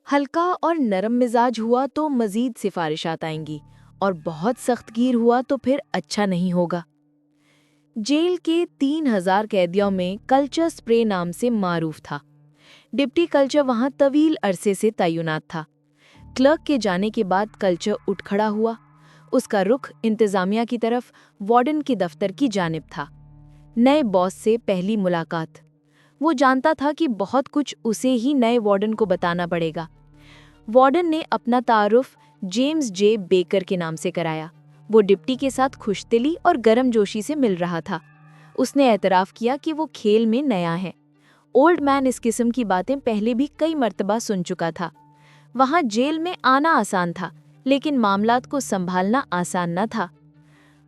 हल्का और नरम मिजाज हुआ तो मजीद सिफारिशात आएंगी, और बहुत सख्तगीर हुआ तो फिर अच्छा नहीं होगा। जेल के 3,000 कैदियों में कल्चर स्प्रे नाम से मारूफ था। डिप्टी कल्चर वहां तवील अरसे से तैनात था। क्लर्क के जाने के बाद कल्चर उठ खड़ा हुआ। उसका रुख इंतजामिया की तरफ, वार्डन के दफ्तर की जानिब था। नए बॉस से पहली मुलाकात। वो जानता था कि बहुत कुछ उसे ही नए वार्डन को बताना पड़ेगा। वार्डन ने अपना तारुफ जेम्स जे बेकर के नाम से कराया। वो डिप्टी के साथ खुशदिली और गर्मजोशी से मिल रहा था। उसने एतराफ़ किया कि वो खेल में नया है। ओल्ड मैन इस किस्म की बातें पहले भी कई मर्तबा सुन चुका था। वहाँ जेल में आना आसान था, लेकिन मामलात को संभालना आसान न था।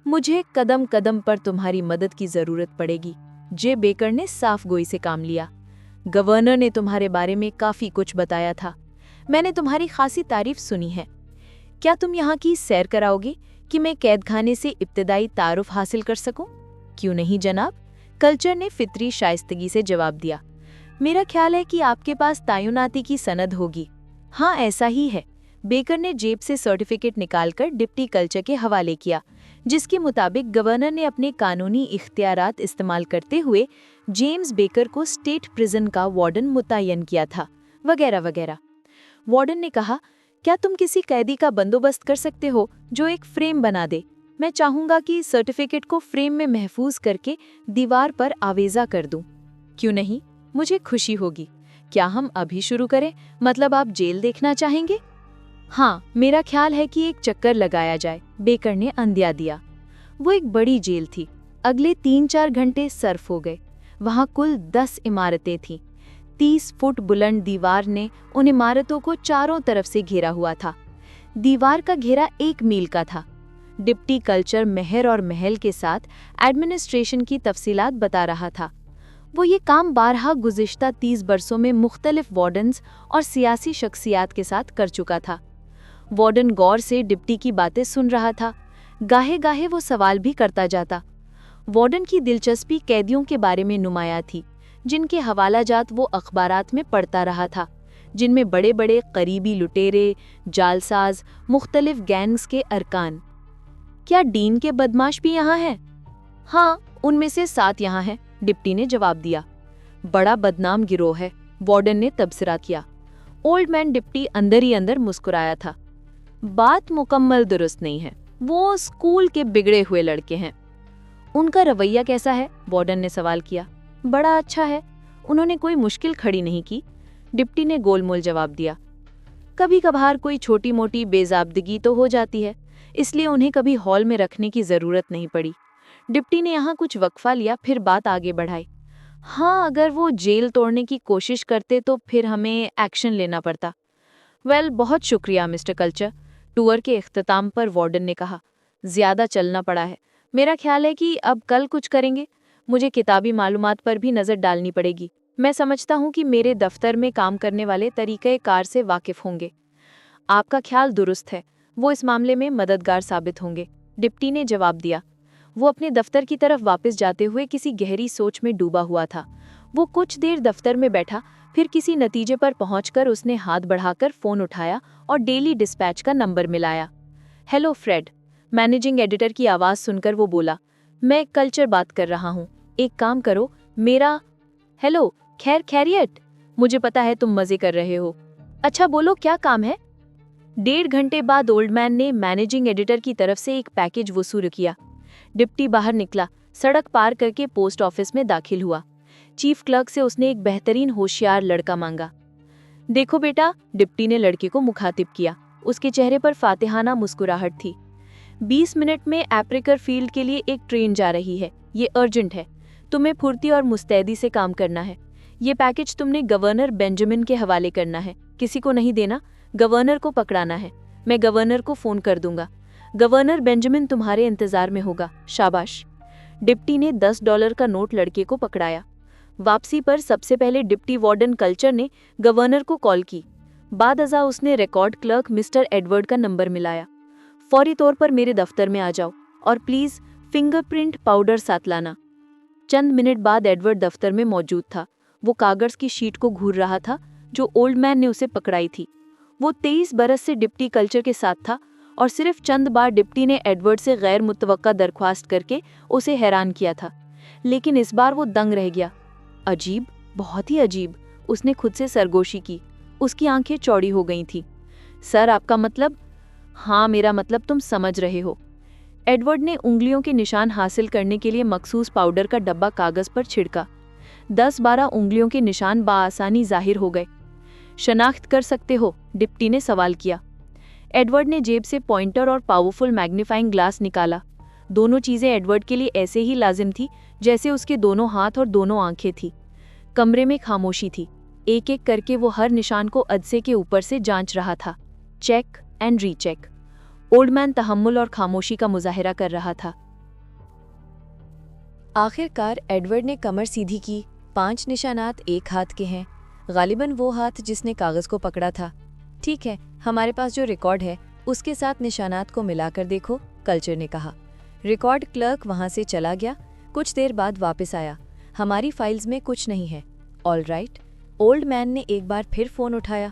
मुझे कदम कदम पर तुम्हारी मदद की ज़रूरत पड़ेगी, जे बेकर ने साफ गोई से काम लिया। गवर्नर ने तुम्हारे बारे में काफ़ी कुछ बताया था। मैंने तुम्हारी खासी तारीफ सुनी है। क्या तुम यहाँ की सैर कराओगे कि मैं कैदखाने से इब्तदाई तारुफ हासिल कर सकूं? क्यों नहीं जनाब, कल्चर ने फितरी शाइस्तगी से जवाब दिया। मेरा ख्याल है कि आपके पास तैनाती की सनद होगी। हाँ, ऐसा ही है। बेकर ने जेब से सर्टिफिकेट निकालकर डिप्टी कल्चर के हवाले किया, जिसके मुताबिक गवर्नर ने अपने कानूनी इख्तियारात इस्तेमाल करते हुए जेम्स बेकर को स्टेट प्रिजन का वार्डन मुतय्यन किया था, वगैरह वगैरह। वार्डन ने कहा, क्या तुम किसी कैदी का बंदोबस्त कर सकते हो जो एक फ्रेम बना दे? मैं चाहूंगा कि सर्टिफिकेट को फ्रेम में महफूज करके दीवार पर आवेजा कर दूं। क्यों नहीं, मुझे खुशी होगी। क्या हम अभी शुरू करें? मतलब आप जेल देखना चाहेंगे? हाँ, मेरा ख्याल है कि एक चक्कर लगाया जाए, बेकर ने अंदिया दिया। वो एक बड़ी जेल थी। अगले 3-4 घंटे सर्फ हो गए। वहाँ कुल 10 इमारतें थीं। 30 फुट बुलंद दीवार ने उन इमारतों को चारों तरफ से घेरा हुआ था। दीवार का घेरा 1 मील का था। डिप्टी कल्चर महर और महल के साथ एडमिनिस्ट्रेशन की तफसीलात बता रहा था। वो ये काम 12 गुज़िश्ता 30 बरसों में मुख्तलिफ वार्डन्स और सियासी शख्सियात के साथ कर चुका था। वार्डन गौर से डिप्टी की बातें सुन रहा था। गाहे गाहे वो सवाल भी करता जाता। वार्डन की दिलचस्पी कैदियों के बारे में नुमाया थी, जिनके हवालाजात वो अखबारात में पढ़ता रहा था, जिनमें बड़े बड़े करीबी लुटेरे, जालसाज, मुख्तलिफ गैंग्स के अरकान। क्या डीन के बदमाश भी यहाँ हैं? हाँ, उनमें से 7 यहाँ हैं, डिप्टी ने जवाब दिया। बड़ा बदनाम गिरोह है, वार्डन ने तबसरा किया। ओल्ड मैन डिप्टी अंदर ही अंदर मुस्कुराया था। बात मुकम्मल दुरुस्त नहीं है। वो स्कूल के बिगड़े हुए लड़के हैं। उनका रवैया कैसा है? वार्डन ने सवाल किया। बड़ा अच्छा है। उन्होंने कोई मुश्किल खड़ी नहीं की, डिप्टी ने गोलमोल जवाब दिया। कभी कभार कोई छोटी मोटी बेजाब्दगी तो हो जाती है, इसलिए उन्हें कभी हॉल में रखने की ज़रूरत नहीं पड़ी। डिप्टी ने यहाँ कुछ वक्फा लिया, फिर बात आगे बढ़ाई। हाँ, अगर वो जेल तोड़ने की कोशिश करते तो फिर हमें एक्शन लेना पड़ता। वेल, बहुत शुक्रिया मिस्टर कल्चर, टूर के इख्तिताम पर वार्डन ने कहा। ज़्यादा चलना पड़ा है। मेरा ख्याल है कि अब कल कुछ करेंगे। मुझे किताबी मालूमात पर भी नज़र डालनी पड़ेगी। मैं समझता हूँ कि मेरे दफ्तर में काम करने वाले तरीक़े कार से वाकिफ़ होंगे। आपका ख्याल दुरुस्त है, वो इस मामले में मददगार साबित होंगे, डिप्टी ने जवाब दिया। वो अपने दफ्तर की तरफ वापस जाते हुए किसी गहरी सोच में डूबा हुआ था। वो कुछ देर दफ्तर में बैठा, फिर किसी नतीजे पर पहुंचकर उसने हाथ बढ़ाकर फ़ोन उठाया और डेली डिस्पैच का नंबर मिलाया। हेलो फ्रेड, मैनेजिंग एडिटर की आवाज़ सुनकर वो बोला। मैं कल्चर बात कर रहा हूँ। एक काम करो, मेरा हेलो, खैरियत? मुझे पता है तुम मज़े कर रहे हो। अच्छा बोलो, क्या काम है? 1.5 घंटे बाद ओल्ड मैन ने मैनेजिंग एडिटर की तरफ से एक पैकेज वसूल किया। डिप्टी बाहर निकला, सड़क पार करके पोस्ट ऑफिस में दाखिल हुआ। चीफ क्लर्क से उसने एक बेहतरीन होशियार लड़का मांगा। देखो बेटा, डिप्टी ने लड़के को मुखातिब किया। उसके चेहरे पर फातिहाना मुस्कुराहट थी। 20 मिनट में एप्रिकर फील्ड के लिए एक ट्रेन जा रही है। ये अर्जेंट है। तुम्हें फुर्ती और मुस्तैदी से काम करना है। ये पैकेज तुमने गवर्नर बेंजामिन के हवाले करना है। किसी को नहीं देना, गवर्नर को पकड़ाना है। मैं गवर्नर को फ़ोन कर दूंगा। गवर्नर बेंजामिन तुम्हारे इंतज़ार में होगा। शाबाश। डिप्टी ने $10 का नोट लड़के को पकड़ाया। वापसी पर सबसे पहले डिप्टी वार्डन कल्चर ने गवर्नर को कॉल की। बाद अज़ा उसने रिकॉर्ड क्लर्क मिस्टर एडवर्ड का नंबर मिलाया। फौरी तौर पर मेरे दफ्तर में आ जाओ और प्लीज़ फिंगरप्रिंट पाउडर साथ लाना। चंद मिनट बाद एडवर्ड दफ्तर में मौजूद था। वो कागज़ की शीट को घूर रहा था जो ओल्ड मैन ने उसे पकड़ाई थी। वो 23 बरस से डिप्टी कल्चर के साथ था और सिर्फ चंद बार डिप्टी ने एडवर्ड से गैर मुतवक्का दरख्वास्त करके उसे हैरान किया था, लेकिन इस बार वो दंग रह गया। अजीब, बहुत ही अजीब, उसने खुद से सरगोशी की। उसकी आंखें चौड़ी हो गई थी। सर, आपका मतलब? हाँ, मेरा मतलब तुम समझ रहे हो। एडवर्ड ने उंगलियों के निशान हासिल करने के लिए मखसूस पाउडर का डब्बा कागज पर छिड़का। 10-12 उंगलियों के निशान बाआसानी जाहिर हो गए। शनाख्त कर सकते हो? डिप्टी ने सवाल किया। एडवर्ड ने जेब से पॉइंटर और पावरफुल मैग्नीफाइंग ग्लास निकाला। दोनों चीजें एडवर्ड के लिए ऐसे ही लाजिम थी जैसे उसके दोनों हाथ और दोनों आंखें थी। कमरे में खामोशी थी। एक एक करके वो हर निशान को अदसे के ऊपर से जांच रहा था। Check and recheck. Old man तहम्मुल और खामोशी का मुजाहिरा कर रहा था। आखिरकार एडवर्ड ने कमर सीधी की। 5 निशानात एक हाथ के हैं, गालिबन वो हाथ जिसने कागज को पकड़ा था। ठीक है, हमारे पास जो रिकॉर्ड है उसके साथ निशानात को मिलाकर देखो, कल्चर ने कहा। रिकॉर्ड क्लर्क वहां से चला गया। कुछ देर बाद वापस आया। हमारी फाइल्स में कुछ नहीं है। All right. ओल्ड मैन ने एक बार फिर फोन उठाया।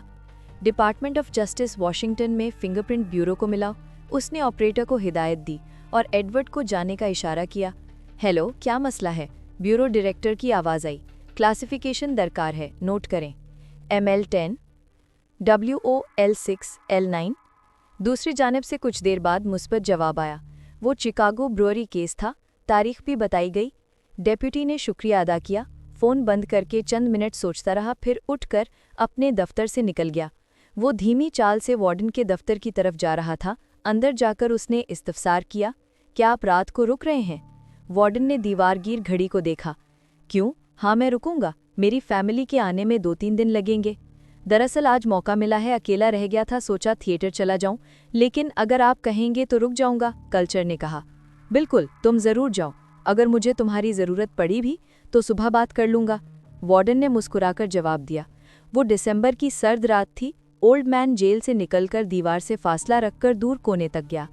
डिपार्टमेंट ऑफ जस्टिस वॉशिंगटन में फिंगरप्रिंट ब्यूरो को मिलाओ। उसने ऑपरेटर को हिदायत दी और एडवर्ड को जाने का इशारा किया। हेलो, क्या मसला है? ब्यूरो डायरेक्टर की आवाज़ आई। क्लासिफिकेशन दरकार है, नोट करें। ML10, WOL6, L9। दूसरी जानिब से कुछ देर बाद मुस्बत जवाब आया। वो चिकागो ब्रुअरी केस था। तारीख भी बताई गई। डेप्यूटी ने शुक्रिया अदा किया। फ़ोन बंद करके चंद मिनट सोचता रहा, फिर उठकर अपने दफ्तर से निकल गया। वो धीमी चाल से वार्डन के दफ्तर की तरफ जा रहा था। अंदर जाकर उसने इस्तफसार किया, क्या आप रात को रुक रहे हैं? वार्डन ने दीवारगीर घड़ी को देखा। क्यों? हाँ, मैं रुकूंगा। मेरी फैमिली के आने में 2-3 दिन लगेंगे। दरअसल आज मौका मिला है, अकेला रह गया था, सोचा थिएटर चला जाऊं, लेकिन अगर आप कहेंगे तो रुक जाऊंगा, कल्चर ने कहा। बिल्कुल, तुम ज़रूर जाओ। अगर मुझे तुम्हारी ज़रूरत पड़ी भी तो सुबह बात कर लूंगा, वार्डन ने मुस्कुराकर जवाब दिया। वो दिसंबर की सर्द रात थी। ओल्ड मैन जेल से निकलकर दीवार से फासला रखकर दूर कोने तक गया।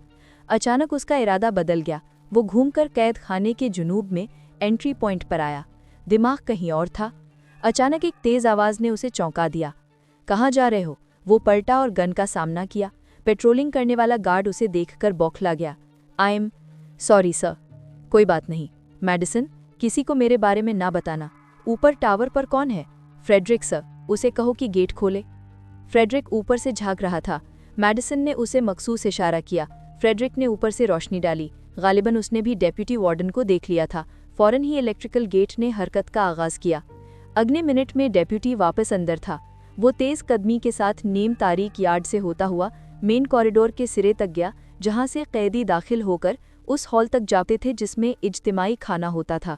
अचानक उसका इरादा बदल गया। वो घूमकर कैद खाने के जुनूब में एंट्री पॉइंट पर आया। दिमाग कहीं और था। अचानक एक तेज आवाज़ ने उसे चौंका दिया। कहाँ जा रहे हो? वो पलटा और गन का सामना किया। पेट्रोलिंग करने वाला गार्ड उसे देखकर बौखला गया। I am sorry sir. कोई बात नहीं। मेडिसिन, किसी को मेरे बारे में ना बताना। ऊपर टावर पर कौन है? Frederick sir. उसे कहो कि गेट खोले। फ्रेडरिक ऊपर से झांक रहा था। मेडिसिन ने उसे मखसूस इशारा किया। फ्रेडरिक ने ऊपर से रोशनी डाली। गालिबन उसने भी डेप्यूटी वार्डन को देख लिया था। फौरन ही इलेक्ट्रिकल गेट ने हरकत का आगाज किया। अगले मिनट में डेप्यूटी वापस अंदर था। वो तेज कदमी के साथ नीम तारीक यार्ड से होता हुआ मेन कॉरिडोर के सिरे तक गया, जहां से कैदी दाखिल होकर उस हॉल तक जाते थे जिसमें इज्तिमाई खाना होता था।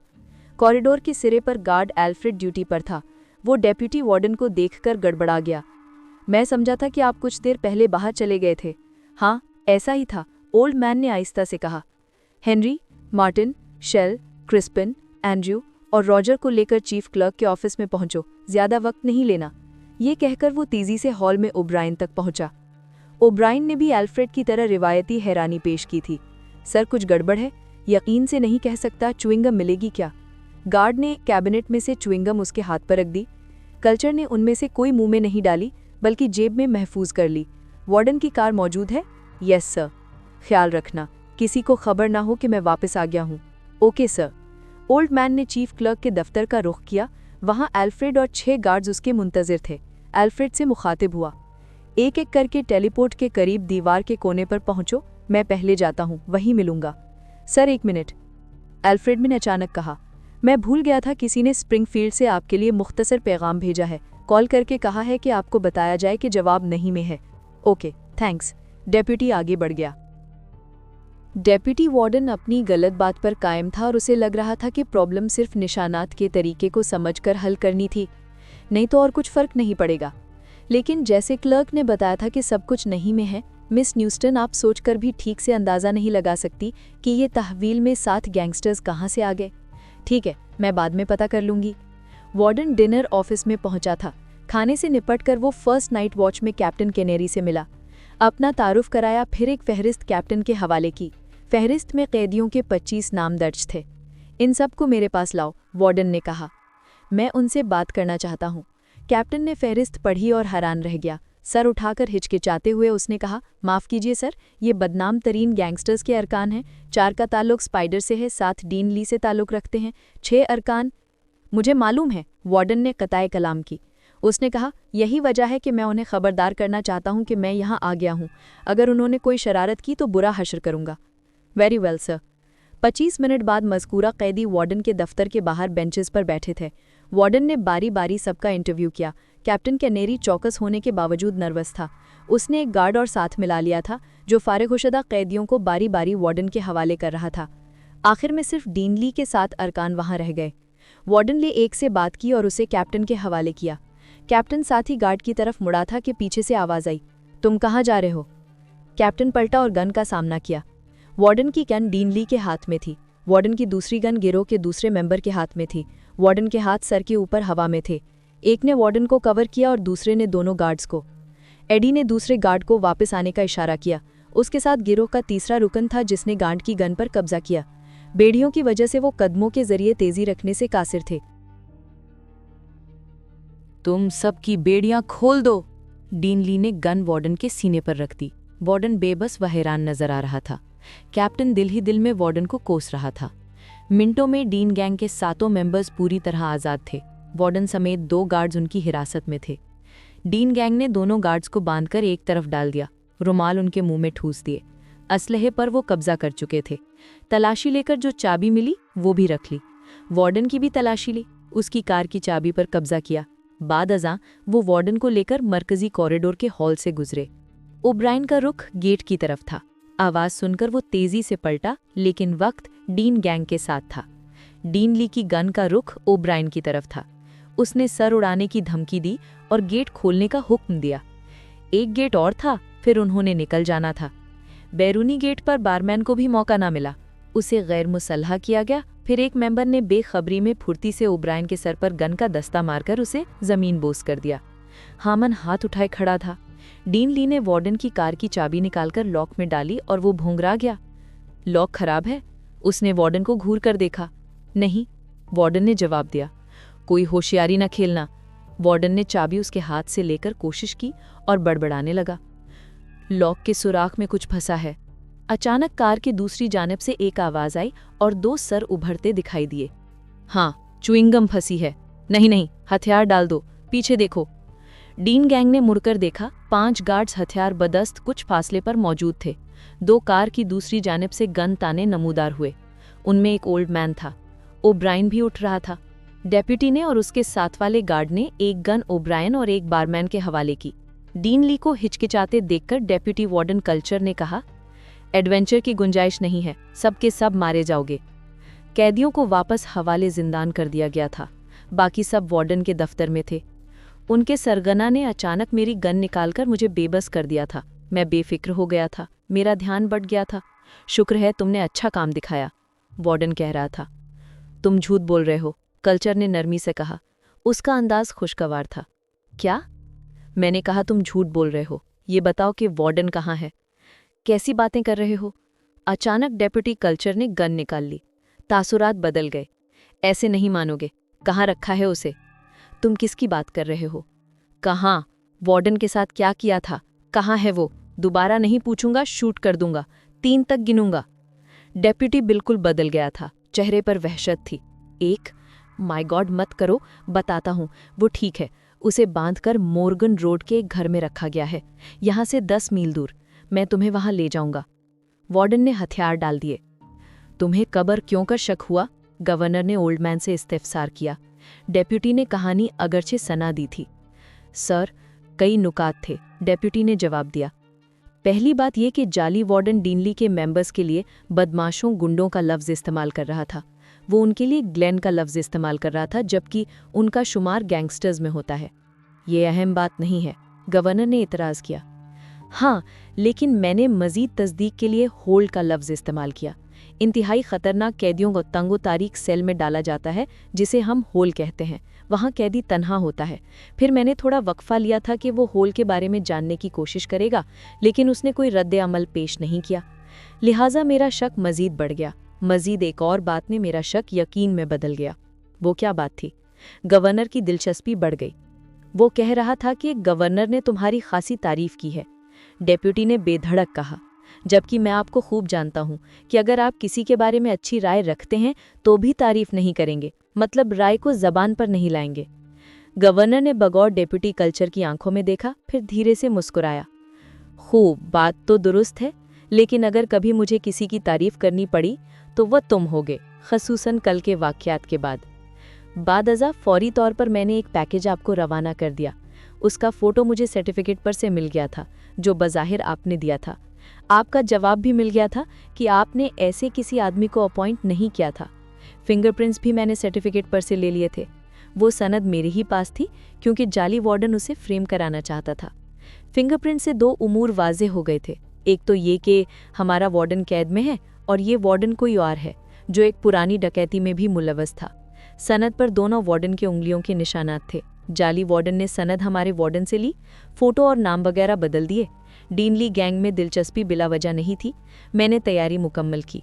कॉरिडोर के सिरे पर गार्ड एल्फ्रेड ड्यूटी पर था। वो डेप्यूटी वार्डन को देखकर गड़बड़ा गया। मैं समझा था कि आप कुछ देर पहले बाहर चले गए थे। हाँ, ऐसा ही था, ओल्ड मैन ने आहिस्ता से कहा। Henry, Martin, shell, Crispin, Andrew और रॉजर को लेकर चीफ क्लर्क के ऑफिस में पहुंचो। ज्यादा वक्त नहीं लेना। ये कहकर वो तेजी से हॉल में ओब्रायन तक पहुंचा। ओब्रायन ने भी एल्फ्रेड की तरह रिवायती हैरानी पेश की थी। सर, कुछ गड़बड़ है? यकीन से नहीं कह सकता, च्युइंगम मिलेगी क्या? गार्ड ने कैबिनेट में से च्युइंगम उसके हाथ पर रख दी। कल्चर ने उनमें से कोई मुंह में नहीं डाली, बल्कि जेब में महफूज कर ली। वार्डन की कार मौजूद है? Yes sir. ख्याल रखना, किसी को खबर ना हो कि मैं वापस आ गया हूँ। Okay sir. ओल्ड मैन ने चीफ क्लर्क के दफ्तर का रुख किया। वहाँ एल्फ्रेड और 6 गार्ड्स उसके मुंतजिर थे। एल्फ्रेड से मुखातिब हुआ। एक एक करके टेलीपोर्ट के करीब दीवार के कोने पर पहुंचो। मैं पहले जाता हूँ, वहीं मिलूंगा। सर, 1 मिनट, एल्फ्रेड ने अचानक कहा। मैं भूल गया था, किसी ने स्प्रिंगफील्ड से आपके लिए मुख्तसर पैगाम भेजा है। कॉल करके कहा है कि आपको बताया जाए कि जवाब नहीं में है। Okay, thanks. डेप्यूटी आगे बढ़ गया। डेप्यूटी वार्डन अपनी गलत बात पर कायम था और उसे लग रहा था कि प्रॉब्लम सिर्फ निशानात के तरीके को समझकर हल करनी थी, नहीं तो और कुछ फर्क नहीं पड़ेगा। लेकिन जैसे क्लर्क ने बताया था कि सब कुछ नहीं में है, मिस न्यूस्टन, आप सोचकर भी ठीक से अंदाज़ा नहीं लगा सकती कि ये तहवील में 7 गैंगस्टर्स कहाँ से आ गए। ठीक है, मैं बाद में पता कर लूँगी। वार्डन डिनर ऑफिस में पहुंचा था। खाने से निपटकर वो फर्स्ट नाइट वॉच में कैप्टन केनेरी से मिला। अपना तारुफ कराया, फिर एक फहरिस्त कैप्टन के हवाले की। फहरिस्त में कैदियों के 25 नाम दर्ज थे। इन सब को मेरे पास लाओ, वार्डन ने कहा। मैं उनसे बात करना चाहता हूँ। कैप्टन ने फहरिस्त पढ़ी और हैरान रह गया। सर उठाकर हिचकिचाते हुए उसने कहा, माफ़ कीजिए सर, ये बदनाम तरीन गैंगस्टर्स के अरकान हैं। 4 का ताल्लुक स्पाइडर से है, 7 डीन ली से ताल्लुक रखते हैं, 6 अरकान। मुझे मालूम है, वार्डन ने कताए कलाम की। उसने कहा, यही वजह है कि मैं उन्हें खबरदार करना चाहता हूं कि मैं यहाँ आ गया हूं। अगर उन्होंने कोई शरारत की तो बुरा हश्र करूंगा। Very well sir. 25 मिनट बाद मज़कूरा कैदी वार्डन के दफ्तर के बाहर बेंचेस पर बैठे थे। वार्डन ने बारी बारी सबका इंटरव्यू किया। कैप्टन कैनेरी चौकस होने के बावजूद नर्वस था। उसने एक गार्ड और साथ मिला लिया था जो फारिगुशदा कैदियों को बारी बारी वार्डन के हवाले कर रहा था। आखिर में सिर्फ डीन ली के 7 अरकान वहां रह गए। वार्डन ने एक से बात की और उसे कैप्टन के हवाले किया। कैप्टन साथ ही गार्ड की तरफ मुड़ा था कि पीछे से आवाज़ आई, तुम कहाँ जा रहे हो? कैप्टन पलटा और गन का सामना किया। वार्डन की गन डीन ली के हाथ में थी। वार्डन की दूसरी गन गिरोह के दूसरे मेंबर के हाथ में थी। वार्डन के हाथ सर के ऊपर हवा में थे। एक ने वार्डन को कवर किया और दूसरे ने दोनों गार्ड्स को। एडी ने दूसरे गार्ड को वापस आने का इशारा किया। उसके साथ गिरोह का तीसरा रुकन था जिसने गार्ड की गन पर कब्जा किया। बेड़ियों की वजह से वो कदमों के जरिए तेजी रखने से कासिर थे। तुम सबकी बेड़ियां खोल दो। डीन ली ने गन वार्डन के सीने पर रख दी। वार्डन बेबस व हैरान नजर आ रहा था। कैप्टन दिल ही दिल में वार्डन को कोस रहा था। मिनटों में डीन गैंग के 7 मेंबर्स पूरी तरह आज़ाद थे। वार्डन समेत 2 गार्ड्स उनकी हिरासत में थे। डीन गैंग ने दोनों गार्ड्स को बांधकर एक तरफ डाल दिया, रुमाल उनके मुंह में ठूस दिए। असलहे पर वो कब्जा कर चुके थे। तलाशी लेकर जो चाबी मिली वो भी रख ली। वार्डन की भी तलाशी ली, उसकी कार की चाबी पर कब्जा किया। बाद अज़ां वो वार्डन को लेकर मरकजी कॉरिडोर के हॉल से गुजरे। ओब्रायन का रुख गेट की तरफ था। आवाज़ सुनकर वो तेजी से पलटा, लेकिन वक्त डीन गैंग के साथ था। डीन ली की गन का रुख ओब्रायन की तरफ था। उसने सर उड़ाने की धमकी दी और गेट खोलने का हुक्म दिया। एक गेट और था, फिर उन्होंने निकल जाना था। बैरूनी गेट पर बारमैन को भी मौका ना मिला। उसे गैर मुसल्हा किया गया। फिर एक मेंबर ने बेखबरी में फुर्ती से ओब्रायन के सर पर गन का दस्ता मारकर उसे जमीन बोस कर दिया। हामन हाथ उठाए खड़ा था। डीन ली ने वार्डन की कार की चाबी निकालकर लॉक में डाली और वो भोंगरा गया। लॉक खराब है? उसने वार्डन को घूर कर देखा। नहीं, वार्डन ने जवाब दिया। कोई होशियारी न खेलना। वार्डन ने चाबी उसके हाथ से लेकर कोशिश की और बड़बड़ाने लगा, लॉक के सुराख में कुछ फंसा है। अचानक कार की दूसरी जानब से एक आवाज आई और 2 सर उभरते दिखाई दिए। हाँ, च्युइंगम फंसी है। नहीं नहीं, हथियार डाल दो, पीछे देखो। डीन गैंग ने मुड़कर देखा। 5 गार्ड्स हथियार बदस्त कुछ फासले पर मौजूद थे। 2 कार की दूसरी जानब से गन ताने नमूदार हुए। उनमें एक ओल्ड मैन था। ओब्रायन भी उठ रहा था। डेप्यूटी ने और उसके साथ वाले गार्ड ने एक गन ओब्रायन और एक बारमैन के हवाले की। डीन ली को हिचकिचाते देखकर डेप्यूटी वार्डन कल्चर ने कहा, एडवेंचर की गुंजाइश नहीं है, सबके सब मारे जाओगे। कैदियों को वापस हवाले जिंदान कर दिया गया था। बाकी सब वार्डन के दफ्तर में थे। उनके सरगना ने अचानक मेरी गन निकालकर मुझे बेबस कर दिया था। मैं बेफिक्र हो गया था, मेरा ध्यान बट गया था। शुक्र है तुमने अच्छा काम दिखाया, वार्डन कह रहा था। तुम झूठ बोल रहे हो, कल्चर ने नरमी से कहा। उसका अंदाज खुशगवार था। क्या? मैंने कहा तुम झूठ बोल रहे हो। ये बताओ कि वार्डन कहाँ है? कैसी बातें कर रहे हो? अचानक डेप्यूटी कल्चर ने गन निकाल ली। तासुरात बदल गए। ऐसे नहीं मानोगे। कहाँ रखा है उसे? तुम किसकी बात कर रहे हो? कहाँ? वार्डन के साथ क्या किया था? कहाँ है वो? दोबारा नहीं पूछूंगा, शूट कर दूंगा। 3 तक गिनूंगा। डेप्यूटी बिल्कुल बदल गया था। चेहरे पर वहशत थी। 1, माय गॉड मत करो, बताता हूँ। वो ठीक है, उसे बांधकर मोर्गन रोड के एक घर में रखा गया है, यहाँ से 10 मील दूर। मैं तुम्हें वहां ले जाऊंगा। वार्डन ने हथियार डाल दिए। तुम्हें कब्र क्यों का शक हुआ? गवर्नर ने ओल्ड मैन से इस्तेफसार किया। डेप्यूटी ने कहानी अगरचे सना दी थी। सर, कई नुकात थे, डेप्यूटी ने जवाब दिया। पहली बात यह कि जाली वार्डन डीनली के मेंबर्स के लिए बदमाशों गुंडों का लफ्ज़ इस्तेमाल कर रहा था। वो उनके लिए ग्लेन का लफ्ज़ इस्तेमाल कर रहा था, जबकि उनका शुमार गैंगस्टर्स में होता है। ये अहम बात नहीं है, गवर्नर ने इतराज़ किया। हाँ, लेकिन मैंने मज़ीद तस्दीक के लिए होल्ड का लफ्ज़ इस्तेमाल किया। इंतहाई ख़तरनाक कैदियों को तंगो तारीख सेल में डाला जाता है, जिसे हम होल कहते हैं। वहाँ कैदी तन्हा होता है। फिर मैंने थोड़ा वक्फा लिया था कि वो होल के बारे में जानने की कोशिश करेगा, लेकिन उसने कोई रद्द अमल पेश नहीं किया। लिहाजा मेरा शक मज़ीद बढ़ गया। मज़ीद एक और बात ने मेरा शक यकीन में बदल गया। वो क्या बात थी? गवर्नर की दिलचस्पी बढ़ गई। वो कह रहा था कि गवर्नर ने तुम्हारी खासी तारीफ की है, डेप्यूटी ने बेधड़क कहा, जबकि मैं आपको खूब जानता हूं कि अगर आप किसी के बारे में अच्छी राय रखते हैं तो भी तारीफ नहीं करेंगे, मतलब राय को जबान पर नहीं लाएंगे। गवर्नर ने बगौर डेप्यूटी कल्चर की आंखों में देखा, फिर धीरे से मुस्कुराया। खूब, बात तो दुरुस्त है, लेकिन अगर कभी मुझे किसी की तारीफ करनी पड़ी तो वह तुम होगे, खसूसन कल के वाक़यात के बाद। बादअज़ा फौरी तौर पर मैंने एक पैकेज आपको रवाना कर दिया। उसका फ़ोटो मुझे सर्टिफिकेट पर से मिल गया था, जो बज़ाहिर आपने दिया था। आपका जवाब भी मिल गया था कि आपने ऐसे किसी आदमी को अपॉइंट नहीं किया था। फिंगरप्रिंट्स भी मैंने सर्टिफिकेट पर से ले लिए थे। वो सनद मेरे ही पास थी, क्योंकि जाली वार्डन उसे फ्रेम कराना चाहता था। फिंगरप्रिंट से दो उमूर वाज़े हो गए थे। एक तो ये कि हमारा वार्डन कैद में है और ये वार्डन कोई और है, जो एक पुरानी डकैती में भी मुलव्वस था। सनद पर दोनों वार्डन के उंगलियों के निशानात थे। जाली वार्डन ने सनद हमारे वार्डन से ली, फ़ोटो और नाम वगैरह बदल दिए। डीनली गैंग में दिलचस्पी बिला वजह नहीं थी। मैंने तैयारी मुकम्मल की।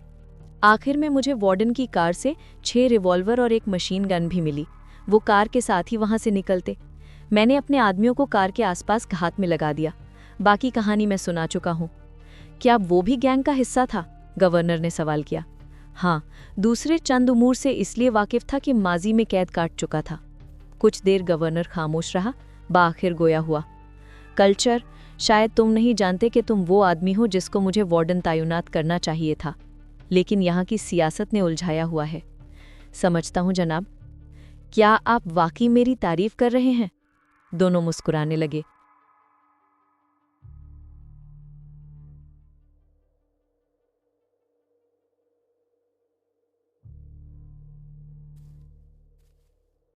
आखिर में मुझे वार्डन की कार से 6 रिवॉल्वर और एक मशीन गन भी मिली। वो कार के साथ ही वहां से निकलते। मैंने अपने आदमियों को कार के आसपास घात में लगा दिया। बाकी कहानी मैं सुना चुका हूँ। क्या वो भी गैंग का हिस्सा था? गवर्नर ने सवाल किया। हाँ, दूसरे चंद उमूर से इसलिए वाकिफ था कि माजी में कैद काट चुका था। कुछ देर गवर्नर खामोश रहा, बाखिर गोया हुआ। कल्चर, शायद तुम नहीं जानते कि तुम वो आदमी हो जिसको मुझे वार्डन तैनात करना चाहिए था, लेकिन यहाँ की सियासत ने उलझाया हुआ है। समझता हूँ जनाब। क्या आप वाकई मेरी तारीफ कर रहे हैं? दोनों मुस्कुराने लगे।